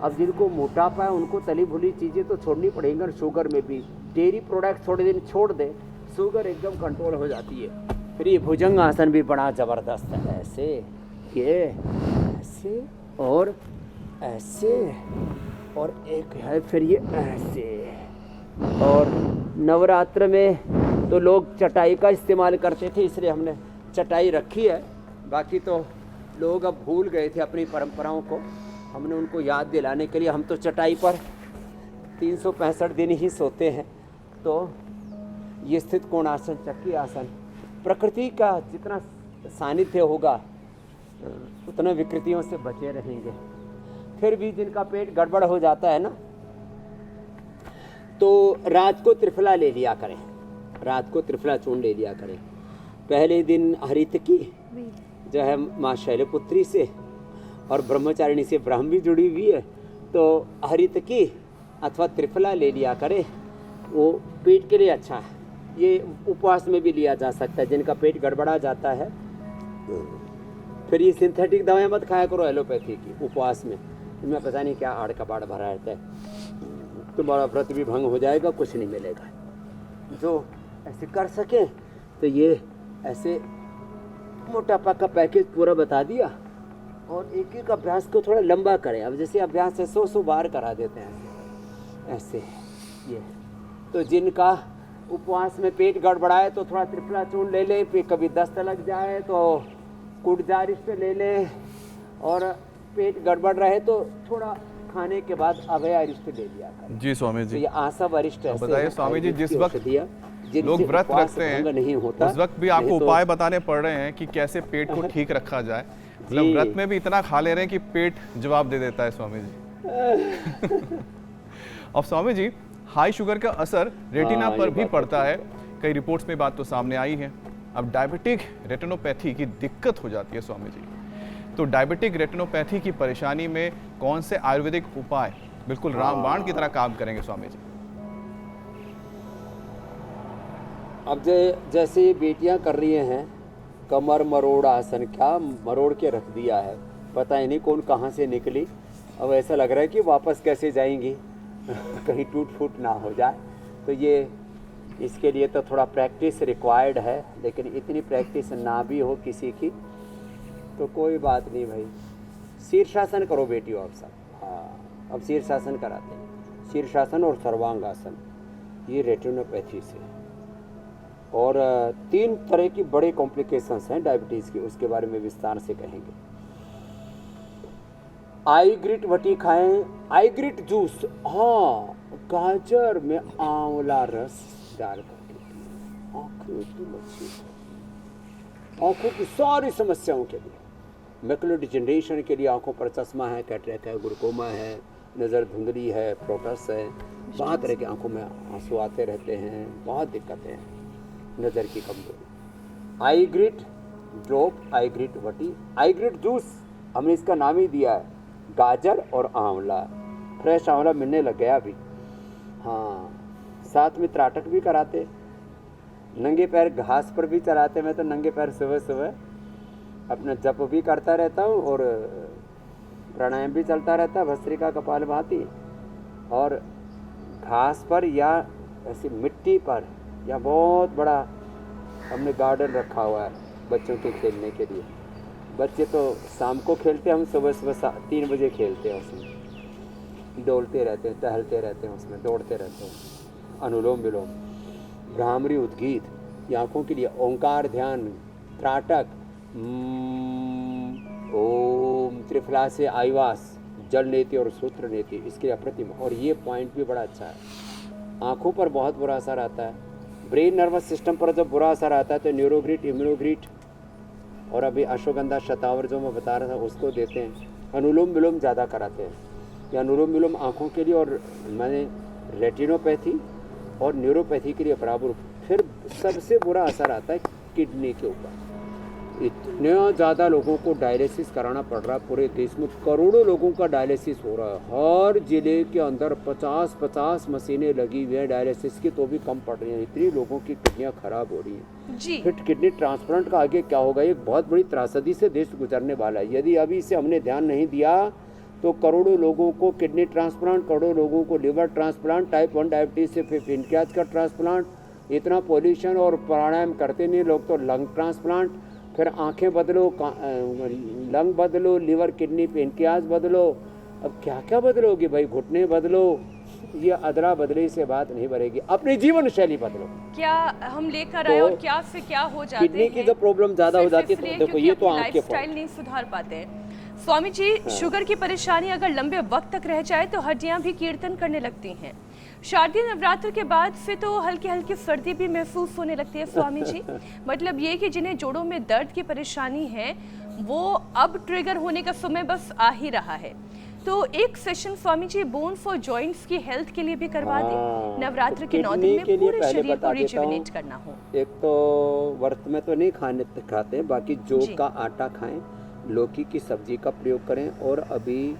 अब जिनको मोटापा है उनको तली भुनी चीज़ें तो छोड़नी पड़ेंगी, और शुगर में भी डेयरी प्रोडक्ट थोड़े दिन छोड़ दे, शुगर एकदम कंट्रोल हो जाती है। फिर ये भुजंग आसन भी बड़ा ज़बरदस्त है, ऐसे ये, ऐसे और ऐसे, और एक है फिर ये ऐसे। और नवरात्र में तो लोग चटाई का इस्तेमाल करते थे, इसलिए हमने चटाई रखी है। बाकी तो लोग अब भूल गए थे अपनी परंपराओं को, हमने उनको याद दिलाने के लिए, हम तो चटाई पर 365 दिन ही सोते हैं। तो ये स्थित कोणासन, चक्की आसन, प्रकृति का जितना सानिध्य होगा उतना विकृतियों से बचे रहेंगे। फिर भी जिनका पेट गड़बड़ हो जाता है ना, तो रात को त्रिफला ले लिया करें, रात को त्रिफला चूर्ण ले लिया करें। पहले दिन हरितकी जो है माँ शैलपुत्री से और ब्रह्मचारिणी से ब्राह्मी जुड़ी हुई है, तो हरितकी अथवा त्रिफला ले लिया करें, वो पेट के लिए अच्छा है। ये उपवास में भी लिया जा सकता है जिनका पेट गड़बड़ा जाता है। फिर ये सिंथेटिक दवाएं मत खाया करो एलोपैथी की उपवास में, इनमें पता नहीं क्या आड़ कबाड़ भरा रहता है, तुम्हारा व्रत भी भंग हो जाएगा, कुछ नहीं मिलेगा। जो ऐसे कर सके तो ये ऐसे मोटापा का पैकेज पूरा बता दिया, और एक एक अभ्यास को थोड़ा लंबा करें। अब जैसे अभ्यास है 100 बार करा देते हैं ऐसे ये। तो जिनका उपवास में पेट गड़बड़ाए तो थोड़ा त्रिफला चूर्ण ले लें, फिर कभी दस्त लग जाए तो कुटजा रिष्ट ले लें, और पेट गड़बड़ रहे तो थोड़ा खाने के बाद अभय अरिष्ट ले लिया करें। जी स्वामी जी, तो ये आसव अरिष्ट ऐसे बताइए स्वामी जी, जिस वक्त जिनसे लोग व्रत उपवास रखते हैं नहीं होता, उस वक्त भी आपको नहीं तो- उपाय बताने पड़ रहे हैं कि कैसे पेट को ठीक रखा जाए। मतलब जी। व्रत में भी इतना खा ले रहे हैं कि पेट जवाब दे देता है स्वामी जी। अब स्वामी जी, हाई शुगर का असर रेटिना हाँ, पर ये भी बात पड़ता तो है। कई रिपोर्ट्स में बात तो सामने आई है। अब डायबिटिक रेटिनोपैथी की दिक्कत हो जाती है स्वामी जी, तो डायबिटिक रेटिनोपैथी की परेशानी में कौन से आयुर्वेदिक उपाय बिल्कुल रामबाण की तरह काम करेंगे स्वामी जी? अब जैसे ये बेटियां कर रही हैं कमर मरोड़ आसन, क्या मरोड़ के रख दिया है, पता ही नहीं कौन कहाँ से निकली। अब ऐसा लग रहा है कि वापस कैसे जाएंगी कहीं टूट फूट ना हो जाए। तो ये इसके लिए तो थोड़ा प्रैक्टिस रिक्वायर्ड है, लेकिन इतनी प्रैक्टिस ना भी हो किसी की तो कोई बात नहीं भाई। शीर्षासन करो बेटियों आप सब। हाँ, अब शीर्षासन कराते हैं, शीर्षासन और सर्वांगासन, ये रेटिनोपैथी से। और 3 तरह की बड़े कॉम्प्लिकेशंस हैं डायबिटीज़ की, उसके बारे में विस्तार से कहेंगे। आईग्रिट वटी खाएं, आईग्रिट जूस, हाँ, गाजर में आंवला रस डाल करके आंखों की मच्छी, आंखों की सारी समस्याओं के लिए, मैकुलर डिजेनरेशन के लिए, आंखों पर चश्मा है, कैटरेक्ट है, ग्लूकोमा है, नज़र धुंधली है, प्रोटस है, बहुत तरह के आंखों में आंसू आते रहते हैं, बहुत दिक्कतें हैं, नज़र की कमजोरी। आईग्रिट ड्रॉप, आईग्रिट वटी, आईग्रिट जूस हमने इसका नाम ही दिया है, गाजर और आंवला, फ्रेश आंवला मिलने लग गया अभी। हाँ, साथ में त्राटक भी कराते, नंगे पैर घास पर भी चलाते। मैं तो नंगे पैर सुबह सुबह अपना जप भी करता रहता हूँ और प्राणायाम भी चलता रहता है, भस्त्रिका कपालभाति, और घास पर या ऐसी मिट्टी पर, या बहुत बड़ा हमने गार्डन रखा हुआ है बच्चों के खेलने के लिए। बच्चे तो शाम को खेलते हैं, हम सुबह सुबह 3 बजे खेलते हैं, उसमें दौड़ते रहते हैं, टहलते रहते हैं, उसमें दौड़ते रहते हैं। अनुलोम विलोम, भ्रामरी उद्गीत, ये आँखों के लिए, ओंकार ध्यान, त्राटक, ओम, त्रिफला से आईवास, जल नेति और सूत्र नेति, इसके लिए अप्रतिम। और ये पॉइंट भी बड़ा अच्छा है, आँखों पर बहुत बुरा असर आता है, ब्रेन नर्वस सिस्टम पर जब बुरा असर आता है तो न्यूरोग्रिट, इम्यूनोग्रिट, और अभी अश्वगंधा शतावर जो मैं बता रहा था उसको देते हैं। अनुलोम विलोम ज़्यादा कराते हैं, या अनुलोम विलोम आँखों के लिए, और मैंने रेटिनोपैथी और न्यूरोपैथी के लिए बराबर। फिर सबसे बुरा असर आता है किडनी के ऊपर। इतने ज़्यादा लोगों को डायलिसिस कराना पड़ रहा है, पूरे देश में करोड़ों लोगों का डायलिसिस हो रहा है। हर जिले के अंदर 50-50 मशीनें लगी हुई हैं डायलिसिस की, तो भी कम पड़ रही हैं। इतनी लोगों की किडनियाँ खराब हो रही हैं जी। फिर किडनी ट्रांसप्लांट का आगे क्या होगा, एक बहुत बड़ी त्रासदी से देश गुजरने वाला है। यदि अभी इसे हमने ध्यान नहीं दिया तो करोड़ों लोगों को किडनी ट्रांसप्लांट, करोड़ों लोगों को लिवर ट्रांसप्लांट, टाइप 1 डायबिटीज से फिर पैंक्रियाज का ट्रांसप्लांट, इतना पॉल्यूशन और प्राणायाम करते नहीं लोग तो लंग ट्रांसप्लांट, फिर आंखें बदलो, लंग बदलो, लिवर किडनी पैंक्रियाज बदलो, अब क्या क्या बदलोगे भाई, घुटने बदलो, ये अदला बदली से बात नहीं बढ़ेगी। अपनी जीवन शैली बदलो। क्या हम लेकर आए और क्या से क्या हो जाते हैं, किडनी की जब प्रॉब्लम ज़्यादा हो जाती है तो देखो ये तो आँख के लाइफस्टाइल नहीं सुधार पाते हैं। स्वामी जी, शुगर की परेशानी अगर लंबे वक्त तक रह जाए तो हड्डियां भी कीर्तन करने लगती हैं। शारदीय नवरात्र के बाद से तो हल्की हल्की सर्दी भी महसूस होने लगती है स्वामी जी। मतलब ये कि जिन्हें जोड़ों में दर्द की परेशानी है वो अब ट्रिगर होने का समय बस आ ही रहा है। तो एक session Swami ji bone for joints की हेल्थ के लिए भी करवा दें, नवरात्र के 9 दिन में पूरे शरीर को रिजुविनेट करना हो। एक तो व्रत में तो नहीं खाते हैं, बाकी जौ का आटा खाएं, लौकी की सब्जी का प्रयोग करें। और अभी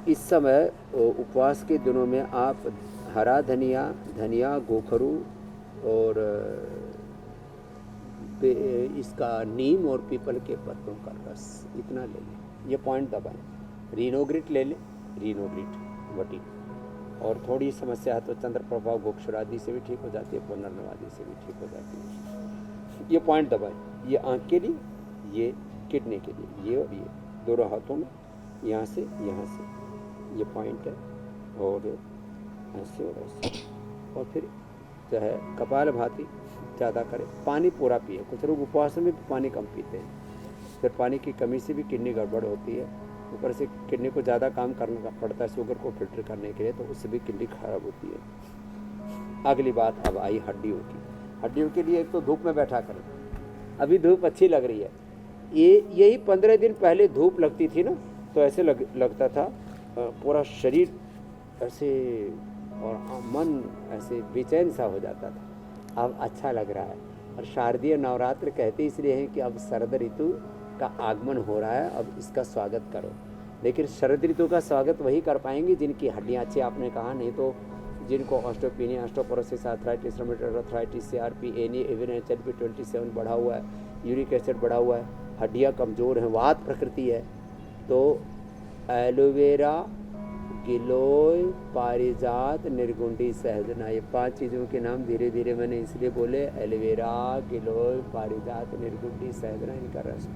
इस समय उपवास के दिनों में आप हरा धनिया, गोखरू और इसका नीम और पीपल के पत्तों का रस इतना ले लें। ये पॉइंट दबाएं। रीनोग्रिट ले लें, रीनोग्रिट वटी। और थोड़ी समस्या है तो चंद्रप्रभा गोक्षरादि से भी ठीक हो जाती है, पुनर्नवादि से भी ठीक हो जाती है। ये पॉइंट दबाएं। ये आँख के लिए, ये किडनी के लिए, ये और ये दोनों हाथों में, यहाँ से ये पॉइंट है। और ऐसे और ऐसे। और फिर जो है कपालभाति ज़्यादा करें, पानी पूरा पिए। कुछ लोग उपवास में भी पानी कम पीते हैं, फिर पानी की कमी से भी किडनी गड़बड़ होती है। ऊपर से किडनी को ज़्यादा काम करना पड़ता है शुगर को फिल्टर करने के लिए, तो उससे भी किडनी खराब होती है। अगली बात अब आई हड्डियों की। हड्डियों के लिए एक तो धूप में बैठा करें। अभी धूप अच्छी लग रही है। यही 15 दिन पहले धूप लगती थी ना, तो ऐसे लगता था पूरा शरीर ऐसे और मन ऐसे बेचैन सा हो जाता था। अब अच्छा लग रहा है। और शारदीय नवरात्र कहते इसलिए हैं कि अब शरद ऋतु का आगमन हो रहा है, अब इसका स्वागत करो। लेकिन शरद ऋतु का स्वागत वही कर पाएंगे जिनकी हड्डियाँ अच्छी, आपने कहा। नहीं तो जिनको osteopenia, osteoporosis, arthritis, rheumatoid arthritis, CRP, any, Evin, HLP 27 बढ़ा हुआ है, यूरिक एसिड बढ़ा हुआ है, हड्डियाँ कमज़ोर हैं, वात प्रकृति है, तो एलोवेरा, गिलोय, पारिजात, निर्गुंडी, सहजना, ये 5 चीज़ों के नाम धीरे धीरे मैंने इसलिए बोले। एलोवेरा, गिलोय, पारिजात, निर्गुंडी, सहजना, इनका रस।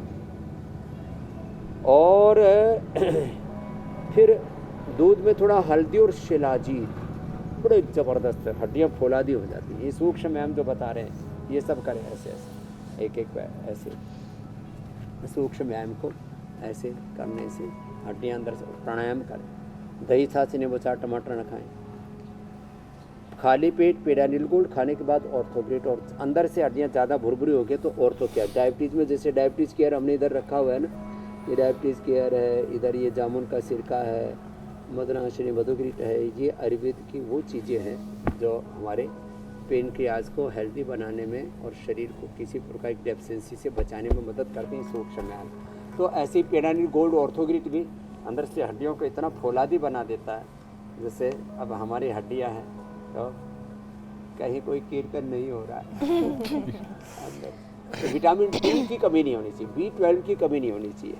और फिर दूध में थोड़ा हल्दी और शिलाजीत, बड़े ज़बरदस्त है, हड्डियाँ फौलादी हो जाती हैं। ये सूक्ष्म मैम जो बता रहे हैं ये सब करें ऐसे ऐसे, एक एक ऐसे सूक्ष्म व्यायाम को ऐसे करने से हड्डियाँ अंदर से। प्राणायाम करें, दही छाछ नींबू चाट टमाटर न खाएं। खाली पेट पेडानिल गोल्ड खाने के बाद ऑर्थोग्रेट, और अंदर से हड्डियाँ ज़्यादा भुरभुरी हो गई तो ऑर्थो केयर। डायबिटीज़ में जैसे डायबिटीज़ केयर हमने इधर रखा हुआ है ना, ये डायबिटीज़ केयर है, इधर ये जामुन का सिरका है, मदनाशिनी मधुग्रिट है। ये आयुर्वेद की वो चीज़ें हैं जो हमारे पेनक्रियाज को हेल्दी बनाने में और शरीर को किसी प्रकार की डेफिशिएंसी से बचाने में मदद करते हैं सूक्ष्म व्यायाम। तो ऐसे ही पेडानिल गोल्ड ऑर्थोग्रिट भी अंदर से हड्डियों को इतना फौलादी बना देता है। जैसे अब हमारी हड्डियां हैं तो कहीं कोई कीर्तन नहीं हो रहा है अंदर। तो विटामिन डी की कमी नहीं होनी चाहिए, B12 की कमी नहीं होनी चाहिए,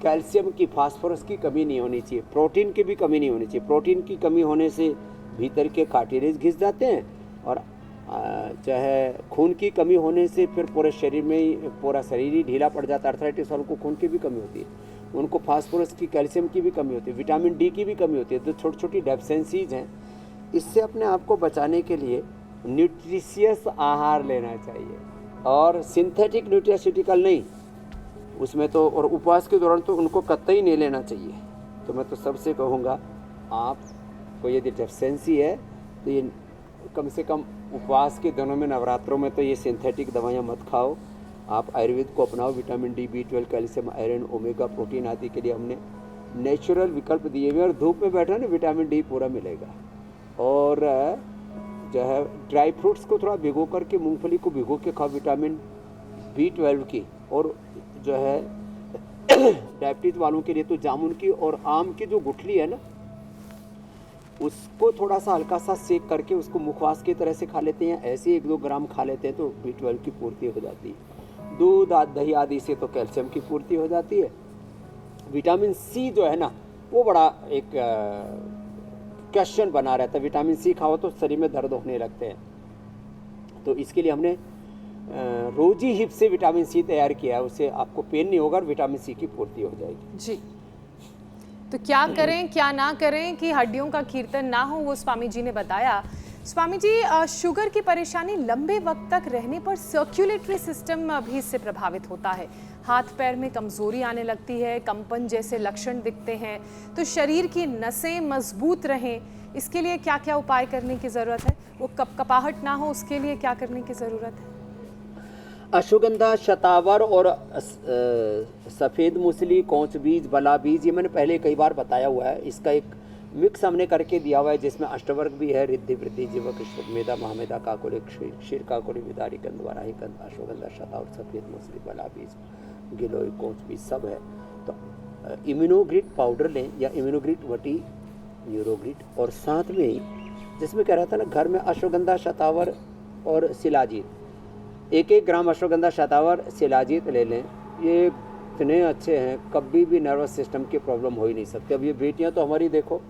कैल्शियम की, फास्फोरस की कमी नहीं होनी चाहिए, प्रोटीन की भी कमी नहीं होनी चाहिए। प्रोटीन की कमी होने से भीतर के कार्टिलेज घिस जाते हैं, और चाहे खून की कमी होने से फिर पूरे शरीर में ही पूरा शरीर ही ढीला पड़ जाता है। अर्थराइटिस वालों को खून की भी कमी होती है, उनको फास्फोरस की, कैल्शियम की भी कमी होती है, विटामिन डी की भी कमी होती है। तो छोटी छोटी डेफिशिएंसीज हैं। इससे अपने आप को बचाने के लिए न्यूट्रिशियस आहार लेना चाहिए, और सिंथेटिक न्यूट्रास्यूटिकल नहीं उसमें तो। और उपवास के दौरान तो उनको कतई नहीं लेना चाहिए। तो मैं तो सबसे कहूँगा, आपको यदि डेफिशिएंसी है तो ये कम से कम उपवास के दिनों में, नवरात्रों में तो ये सिंथेटिक दवाइयाँ मत खाओ। आप आयुर्वेद को अपनाओ। Vitamin D, B12, calcium, iron, omega protein आदि के लिए हमने नेचुरल विकल्प दिए हुए। और धूप में बैठा ना, विटामिन डी पूरा मिलेगा। और जो है ड्राई फ्रूट्स को थोड़ा भिगो करके, मूंगफली को भिगो के खाओ, विटामिन B12 की। और जो है डायबिटीज़ वालों के लिए तो जामुन की और आम की जो गुठली है ना, उसको थोड़ा सा हल्का सा सेक करके उसको मुखवास की तरह से खा लेते हैं। ऐसे 1-2 ग्राम खा लेते हैं तो B12 की पूर्ति हो जाती है। दूध, दही आदि से तो कैल्शियम की पूर्ति हो जाती है। विटामिन सी जो है ना, वो बड़ा एक क्वेश्चन बना रहता है। विटामिन सी खाओ तो शरीर में दर्द होने लगते हैं, तो इसके लिए हमने रोजी हिप से विटामिन सी तैयार किया है। उससे आपको पेन नहीं होगा और विटामिन सी की पूर्ति हो जाएगी। जी, तो क्या करें क्या ना करें कि हड्डियों का कीर्तन ना हो, वो स्वामी जी ने बताया। स्वामी जी, शुगर की परेशानी लंबे वक्त तक रहने पर सर्कुलेटरी सिस्टम भी इससे प्रभावित होता है। हाथ पैर में कमजोरी आने लगती है, कंपन जैसे लक्षण दिखते हैं। तो शरीर की नसें मजबूत रहें, इसके लिए क्या क्या उपाय करने की ज़रूरत है? वो कपकपाहट ना हो, उसके लिए क्या करने की ज़रूरत है? अश्वगंधा, शतावर और सफ़ेद मूसली, कौच बीज, बला बीज, ये मैंने पहले कई बार बताया हुआ है। इसका एक मिक्स हमने करके दिया हुआ है जिसमें अष्टवर्ग भी है, रिद्धि, वृद्धि, जीवक, मेधा, महामेधा, काकोली, क्षीर काकोली, विदारी, कंद, वाराही कंद, अश्वगंधा, शतावर, सफ़ेद मूसली, बला बीज, गिलोय, कौच बीज सब है। तो इम्यूनोग्रिड पाउडर लें या इम्यूनोग्रिड वटी, न्यूरोग्रिड, और साथ में ही जिसमें कह रहा था ना, घर में अश्वगंधा, शतावर और शिलाजीत, 1-1 ग्राम अश्वगंधा, शतावर, शिलाजीत ले लें। ये इतने अच्छे हैं, कभी भी नर्वस सिस्टम की प्रॉब्लम हो ही नहीं सकती। अब ये बेटियां तो हमारी देखो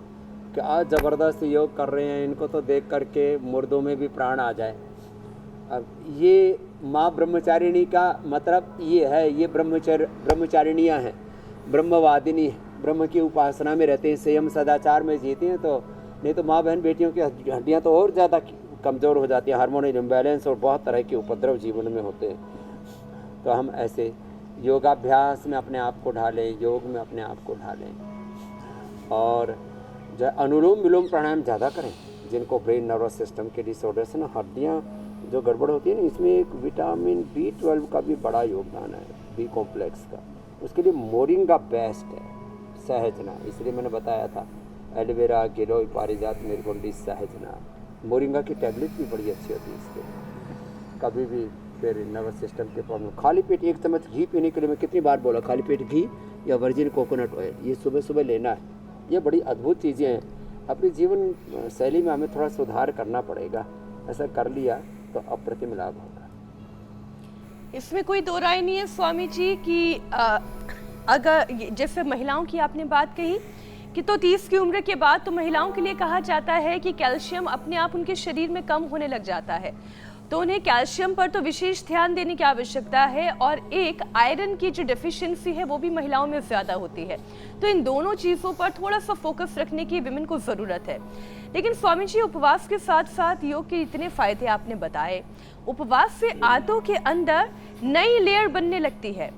कि आज ज़बरदस्त योग कर रहे हैं, इनको तो देख करके मुर्दों में भी प्राण आ जाए। अब ये माँ ब्रह्मचारिणी का मतलब ये है, ये ब्रह्मचारिणियाँ हैं, ब्रह्मवादिनी, ब्रह्म की उपासना में रहते हैं, संयम सदाचार में जीती हैं। तो नहीं तो माँ बहन बेटियों की हड्डियाँ तो और ज़्यादा कमज़ोर हो जाती हैं, हार्मोनल इम्बैलेंस और बहुत तरह के उपद्रव जीवन में होते हैं। तो हम ऐसे योगाभ्यास में अपने आप को ढालें, योग में अपने आप को ढालें, और जो अनुलोम विलोम प्राणायाम ज़्यादा करें। जिनको ब्रेन नर्वस सिस्टम के डिसऑर्डर्स है ना, हड्डियाँ जो गड़बड़ होती है ना, इसमें एक विटामिन B12 का भी बड़ा योगदान है, B कॉम्प्लेक्स का। उसके लिए मोरिंगा बेस्ट है, सहजना, इसलिए मैंने बताया था एलोवेरा, गिलोय, पारिजात, निर्गुंडी, सहजना। मोरिंगा की टैबलेट भी बड़ी अच्छी होती है इसके। कभी भी फिर नर्वस सिस्टम के प्रॉब्लम, खाली पेट 1 चम्मच घी पीने के लिए मैं कितनी बार बोला, खाली पेट घी या वर्जिन कोकोनट ऑयल ये सुबह सुबह लेना है। ये बड़ी अद्भुत चीज़ें हैं। अपनी जीवन शैली में हमें थोड़ा सुधार करना पड़ेगा, ऐसा कर लिया तो अप्रतिम लाभ होगा। इसमें कोई दो राय नहीं है स्वामी जी कि अगर जैसे महिलाओं की आपने बात कही कि तो 30 की उम्र के बाद तो महिलाओं के लिए कहा जाता है कि कैल्शियम अपने आप उनके शरीर में कम होने लग जाता है, तो उन्हें कैल्शियम पर तो विशेष ध्यान देने की आवश्यकता है, और एक आयरन की जो डेफिशिएंसी है वो भी महिलाओं में ज़्यादा होती है। तो इन दोनों चीज़ों पर थोड़ा सा फोकस रखने की विमेन को ज़रूरत है। लेकिन स्वामी जी, उपवास के साथ साथ योग के इतने फायदे आपने बताए, उपवास से आंतों के अंदर नई लेयर बनने लगती है,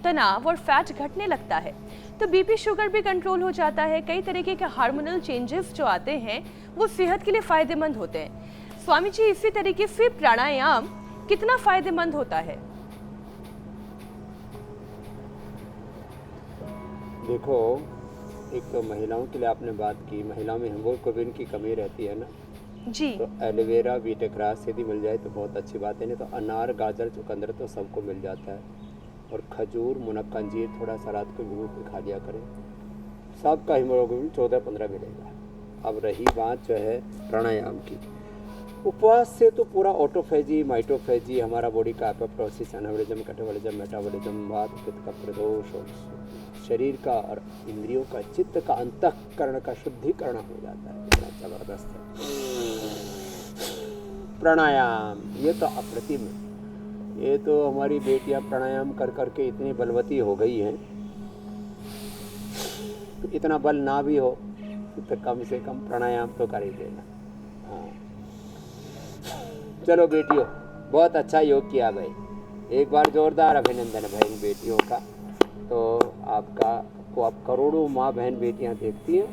तनाव और फैट घटने लगता है, तो बीपी शुगर भी कंट्रोल हो जाता है। कई तरीके के हार्मोनल चेंजेस जो आते हैं वो सेहत के लिए फायदेमंद होते हैं। स्वामी जी, इसी तरीके से प्राणायाम कितना फायदेमंद होता है? देखो, एक तो महिलाओं के लिए आपने बात की, महिलाओं में हीमोग्लोबिन की कमी रहती है ना जी, तो एलोवेरा, बीटा ग्रास यदि मिल जाए तो बहुत अच्छी बात है। नहीं तो अनार, गाजर, चुकंदर तो सबको मिल जाता है, और खजूर, मुनक्का, अंजीर थोड़ा सा रात को भिगो के खा लिया करें, सबका हीमोग्लोबिन 14-15 मिलेगा। अब रही बात जो है प्राणायाम की, उपवास से तो पूरा ऑटोफेजी, माइटोफेजी, हमारा बॉडी का एपोप्टोसिस, एनाबॉलिज्म, कैटाबॉलिज्म, मेटाबॉलिज्म, वात पित्त का प्रदोष और शरीर का और इंद्रियों का, चित्त का, अंतःकरण का शुद्धिकरण हो जाता है। इतना जबरदस्त है प्राणायाम, ये तो अप्रतिम है। ये तो हमारी बेटियां प्राणायाम कर करके इतनी बलवती हो गई हैं, तो इतना बल ना भी हो तो कम से कम प्राणायाम तो कर ही देना। हाँ, चलो बेटियों, बहुत अच्छा योग किया भाई, एक बार जोरदार अभिनंदन बहन बेटियों का। तो आपका को आप करोड़ों माँ बहन बेटियां देखती हैं,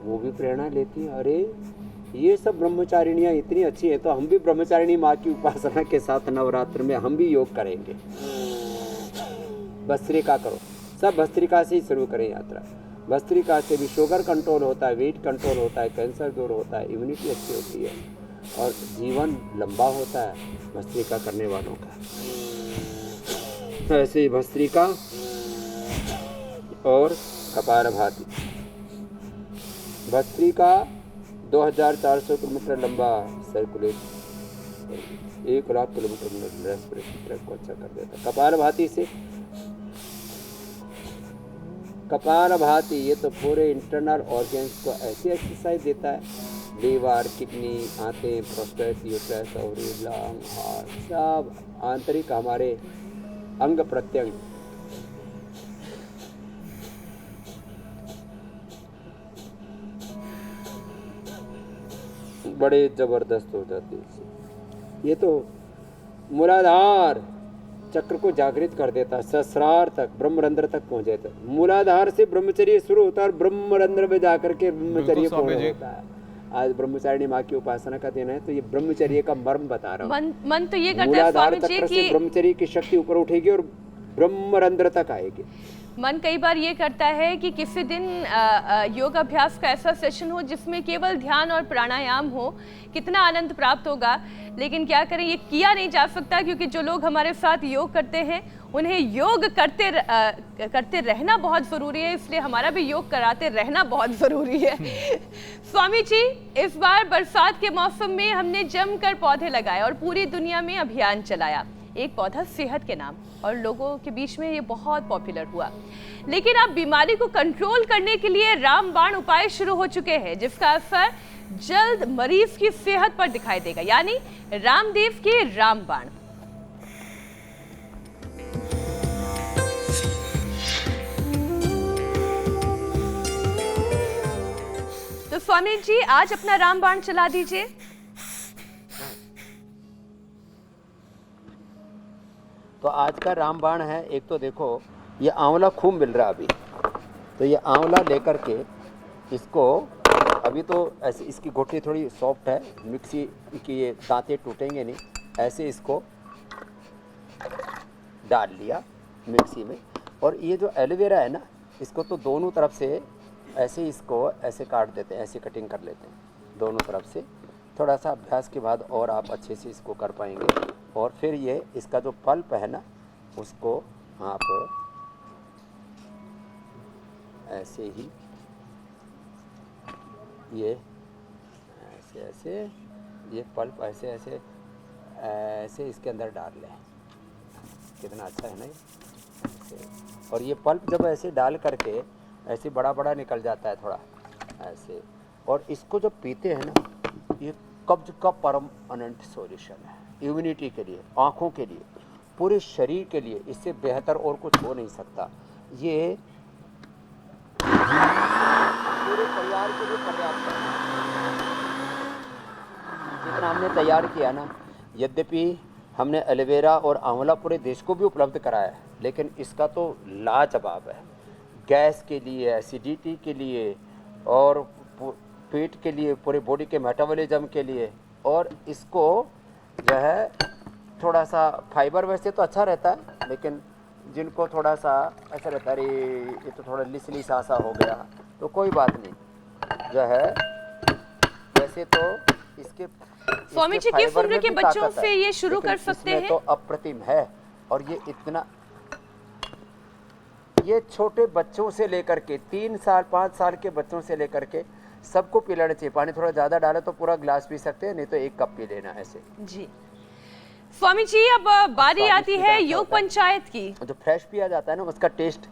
वो भी प्रेरणा लेती हैं, अरे ये सब ब्रह्मचारिणियाँ इतनी अच्छी हैं, तो हम भी ब्रह्मचारिणी माँ की उपासना के साथ नवरात्र में हम भी योग करेंगे। भस्त्रिका करो, सब भस्त्रिका से ही शुरू करें यात्रा। भस्त्रिका से भी शुगर कंट्रोल होता है, वेट कंट्रोल होता है, कैंसर दूर होता है, इम्यूनिटी अच्छी होती है और जीवन लंबा होता है भस्त्रिका करने वालों का। ऐसे ही भस्त्रिका और कपालभाति। भस्त्रिका 2400 किलोमीटर लंबा सर्कुलेट, 1 लाख किलोमीटर में रेस्पिरेटरी ट्रैक को अच्छा कर देता है। कपालभाति ये तो पूरे इंटरनल ऑर्गन्स को ऐसी एक्सरसाइज देता है, लीवर, किडनी, आंतें, prostate, uterus, ovary, lung, heart, सब आंतरिक हमारे अंग प्रत्यंग बड़े जबरदस्त हो जाते हैं इससे। ये तो मूलाधार चक्र को जागृत कर देता है, सहस्रार तक, ब्रह्मरंध्र तक पहुंच जाता है। मूलाधार से ब्रह्मचर्य शुरू होता है और ब्रह्मरंध्र में जाकर के ब्रह्मचर्य पूर्ण होता है। आज ब्रह्मचारिणी माँ की उपासना का दिन है, तो ये ब्रह्मचर्य का मर्म बता रहा हूँ। मन तो ये करता है मूलाधार स्वामी जी चक्र से कि ब्रह्मचर्य की शक्ति ऊपर उठेगी और ब्रह्मरंध्र तक आएगी। मन कई बार ये करता है कि किसी दिन योग अभ्यास का ऐसा सेशन हो जिसमें केवल ध्यान और प्राणायाम हो, कितना आनंद प्राप्त होगा। लेकिन क्या करें, ये किया नहीं जा सकता क्योंकि जो लोग हमारे साथ योग करते हैं उन्हें योग करते रहना बहुत ज़रूरी है, इसलिए हमारा भी योग कराते रहना बहुत ज़रूरी है। स्वामी जी, इस बार बरसात के मौसम में हमने जमकर पौधे लगाए और पूरी दुनिया में अभियान चलाया, एक पौधा सेहत के नाम, और लोगों के बीच में ये बहुत पॉपुलर हुआ। लेकिन अब बीमारी को कंट्रोल करने के लिए रामबाण उपाय शुरू हो चुके हैं, जिसका असर जल्द मरीज की सेहत पर दिखाई देगा, यानी रामदेव के रामबाण। तो स्वामी जी, आज अपना रामबाण चला दीजिए। तो आज का रामबाण है, एक तो देखो ये आंवला खूब मिल रहा है अभी, तो ये आंवला लेकर के इसको अभी तो ऐसे इसकी गोटी थोड़ी सॉफ्ट है, मिक्सी की ये दांतें टूटेंगे नहीं, ऐसे इसको डाल लिया मिक्सी में। और ये जो एलोवेरा है ना, इसको तो दोनों तरफ से ऐसे इसको ऐसे काट देते हैं, ऐसे कटिंग कर लेते हैं दोनों तरफ से। थोड़ा सा अभ्यास के बाद और आप अच्छे से इसको कर पाएंगे। और फिर ये इसका जो पल्प है ना, उसको आप ऐसे ही ये ऐसे ऐसे ये पल्प ऐसे ऐसे ऐसे इसके अंदर डाल लें। कितना अच्छा है ना ये ऐसे। और ये पल्प जब ऐसे डाल करके ऐसे बड़ा बड़ा निकल जाता है थोड़ा ऐसे, और इसको जब पीते हैं ना, ये कब्ज का परम अनंत सॉल्यूशन है, इम्यूनिटी के लिए, आँखों के लिए, पूरे शरीर के लिए, इससे बेहतर और कुछ हो नहीं सकता। ये पूरे परिवार के लिए पर्याप्त है जितना हमने तैयार किया ना। यद्यपि हमने एलोवेरा और आंवला पूरे देश को भी उपलब्ध कराया है, लेकिन इसका तो लाजवाब है। गैस के लिए, एसिडिटी के लिए और पेट के लिए, पूरे बॉडी के मेटाबॉलिज्म के लिए। और इसको जो है थोड़ा सा फाइबर वैसे तो अच्छा रहता है, लेकिन जिनको थोड़ा सा ऐसा रहता है अरे ये तो थोड़ा लिसली सा हो गया, तो कोई बात नहीं जो है। वैसे तो इसके स्वामी जी, किस उम्र के बच्चों से ये शुरू कर सकते हैं? तो अप्रतिम है। और ये इतना, ये छोटे बच्चों से लेकर के 3 साल 5 साल के बच्चों से लेकर के सबको पिलाना चाहिए। पानी थोड़ा ज़्यादा डाले तो पूरा ग्लास पी सकते हैं, नहीं तो 1 कप पी लेना ऐसे। जी स्वामी जी, अब बारी आती है योग पंचायत की। जो फ्रेश पिया जाता है ना, उसका टेस्ट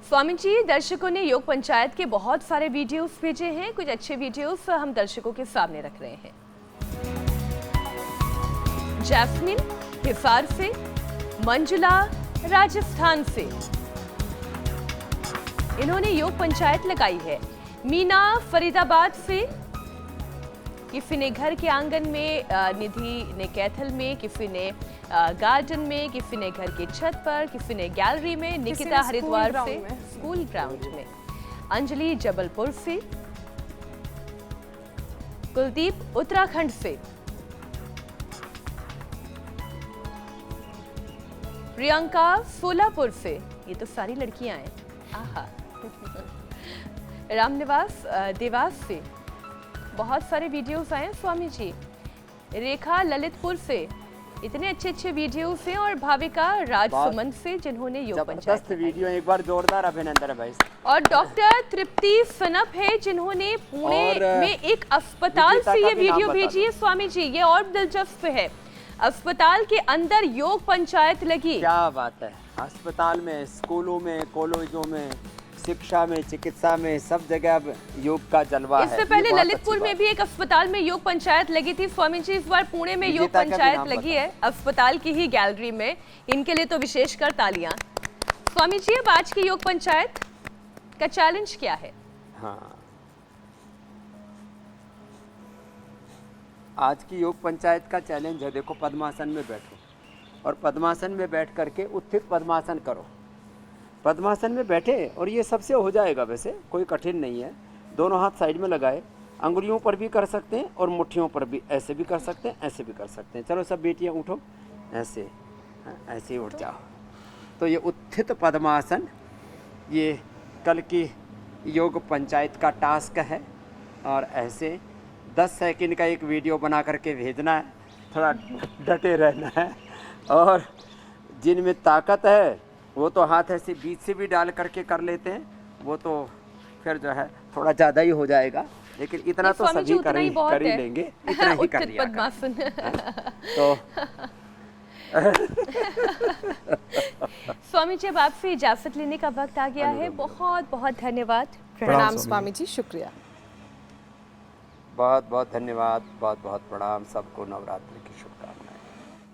स्वामी जी, दर्शकों ने योग पंचायत के बहुत सारे वीडियोस भेजे हैं, कुछ अच्छे वीडियोस हम दर्शकों के सामने रख रहे हैं। जैस्मिन हिसार से, मंजुला राजस्थान से इन्होंने योग पंचायत लगाई है। मीना फरीदाबाद से, किसी ने घर के आंगन में, निधि ने कैथल में, किसी ने गार्डन में, किसी ने घर की छत पर, किसी ने गैलरी में, निकिता हरिद्वार से स्कूल ग्राउंड में, अंजलि जबलपुर से, कुलदीप उत्तराखंड से, प्रियंका सोलापुर से, ये तो सारी लड़कियां हैं, आहा। रामनिवास देवास से बहुत सारे वीडियोस आए स्वामी जी। रेखा ललितपुर से, इतने अच्छे अच्छे वीडियोस हैं। और भाविका राजसुमन से, जिन्होंने योग पंचायत वीडियो, एक बार जोरदार अभिनंदन है भाई। और डॉक्टर तृप्ति सनप है, जिन्होंने पुणे में एक अस्पताल से ये वीडियो भेजी है स्वामी जी। ये और दिलचस्प है, अस्पताल के अंदर योग पंचायत लगी। क्या बात है। अस्पताल में, स्कूलों में, कॉलेजों में, शिक्षा में, चिकित्सा में, सब जगह अब योग का जलवा है। इससे पहले ललितपुर में भी एक अस्पताल में योग पंचायत लगी थी स्वामी जी। इस बार पुणे में योग पंचायत लगी है अस्पताल की ही गैलरी में। इनके लिए तो विशेषकर तालियां। स्वामी जी, अब आज की योग पंचायत का चैलेंज क्या है? हाँ, आज की योग पंचायत का चैलेंज है, देखो पद्मासन में बैठो और पद्मासन में बैठ करके उत्थित पद्मासन करो। पद्मासन में बैठे और ये सबसे हो जाएगा, वैसे कोई कठिन नहीं है। दोनों हाथ साइड में लगाए, अंगुलियों पर भी कर सकते हैं और मुट्ठियों पर भी, ऐसे भी कर सकते हैं, ऐसे भी कर सकते हैं। चलो सब बेटियां उठो, ऐसे ऐसे ही उठ जाओ। तो ये उत्थित पद्मासन ये कल की योग पंचायत का टास्क है और ऐसे 10 सेकंड का एक वीडियो बना करके भेजना है, थोड़ा डटे रहना है। और जिनमें ताकत है वो तो हाथ ऐसे बीच से भी डाल करके कर लेते हैं, वो तो फिर जो है थोड़ा ज़्यादा ही हो जाएगा, लेकिन इतना तो स्वामी जी, सभी उतना कर ही बहुत ही है। लेंगे, इतना ही कर उत्थित लिया पद्मासन। तो स्वामी जी, अब आपसे इजाजत लेने का वक्त आ गया है। बहुत बहुत धन्यवाद। प्रणाम स्वामी जी, शुक्रिया। बहुत बहुत धन्यवाद, बहुत बहुत प्रणाम, सबको नवरात्रि की शुभकामनाएं।